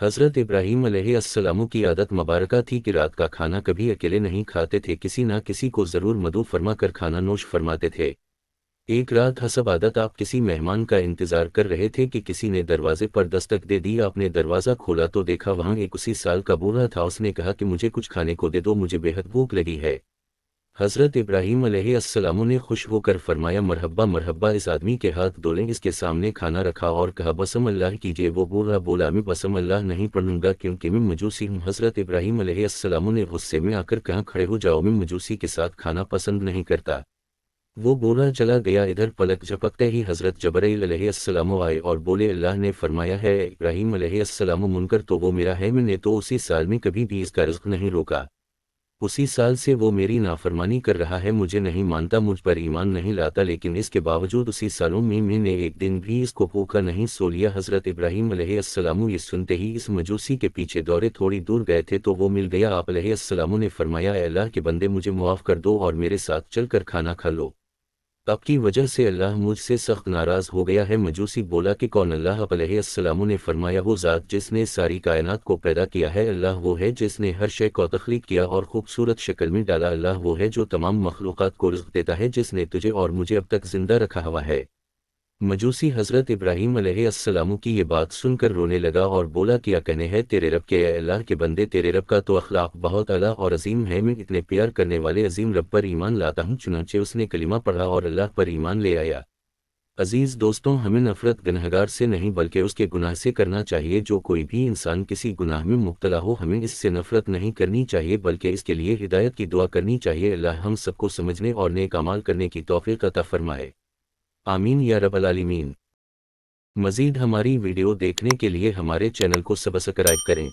हज़रत इब्राहीम अलैहिस्सलाम की आदत मुबारका थी कि रात का खाना कभी अकेले नहीं खाते थे, किसी न किसी को ज़रूर मदऊ फरमा कर खाना नोश फरमाते थे। एक रात हसब आदत आप किसी मेहमान का इंतज़ार कर रहे थे कि किसी ने दरवाजे पर दस्तक दे दी। आपने दरवाज़ा खोला तो देखा वहाँ एक उसी साल का बूढ़ा था। उसने कहा कि मुझे कुछ खाने को दे दो, मुझे बेहद भूख लगी है। हज़रत इब्राहीम अलैहिस्सलाम ने खुश होकर फरमाया, मरहब्बा मरहब्बा, इस आदमी के हाथ धो लें। इसके सामने खाना रखा और कहा, बसम अल्लाह कीजिए। वो बूढ़ा बोला, मैं बसम अल्लाह नहीं पढ़ूंगा क्योंकि मैं मजूसी हूँ। हज़रत इब्राहीम अलैहिस्सलाम ने गुस्से में आकर कहा, खड़े हो जाओ, मैं मजूसी के साथ खाना पसंद नहीं करता। वो बूढ़ा चला गया। इधर पलक झपकते ही हज़रत जबरील अलैहिस्सलाम आए और बोले, अल्लाह ने फरमाया है इब्राहीम अलैहिस्सलाम, मुनकर तो वो मेरा है, मैंने तो उसी साल में कभी भी इसका रिज़्क़ नहीं रोका। उसी साल से वो मेरी नाफरमानी कर रहा है, मुझे नहीं मानता, मुझ पर ईमान नहीं लाता, लेकिन इसके बावजूद उसी सालों में मैंने एक दिन भी इसको भूखा नहीं सो लिया। हज़रत इब्राहीम अलैहिस्सलाम ये सुनते ही इस मजूसी के पीछे दौड़े। थोड़ी दूर गए थे तो वो मिल गया। आप अलैहिस्सलाम ने फरमाया, ऐ अल्लाह के बंदे, मुझे मुआफ़ कर दो और मेरे साथ चल कर खाना खा लो। आपकी वजह से अल्लाह मुझसे सख्त नाराज़ हो गया है। मजूसी बोला कि कौन? अल्लाह अलैहिस्सलाम ने फरमाया, वो ज़ात जिसने सारी कायनात को पैदा किया है। अल्लाह वो है जिसने हर शय को तख्लीक किया और खूबसूरत शक्ल में डाला। अल्लाह वो है जो तमाम मखलूक़ात को रिज़्क़ देता है, जिसने तुझे और मुझे अब तक ज़िंदा रखा हुआ है। मजूसी हज़रत इब्राहीम अलैहिस्सलाम की ये बात सुनकर रोने लगा और बोला, क्या कहने हैं तेरे रब के? अल्लाह के बंदे, तेरे रब का तो अखलाक बहुत आला और अजीम है। मैं इतने प्यार करने वाले अजीम रब पर ईमान लाता हूँ। चुनांचे उसने कलिमा पढ़ा और अल्लाह पर ईमान ले आया। अजीज़ दोस्तों, हमें नफ़रत गुनहगार से नहीं बल्कि उसके गुनाह से करना चाहिए। जो कोई भी इंसान किसी गुनाह में मुब्तला हो, हमें इससे नफ़रत नहीं करनी चाहिए बल्कि इसके लिए हिदायत की दुआ करनी चाहिए। अल्लाह हम सबको समझने और नेक अमाल करने की तौफ़ीक़ अता फ़रमाए। आमीन या रब्बल आलमीन। मज़ीद हमारी वीडियो देखने के लिए हमारे चैनल को सब्सक्राइब करें।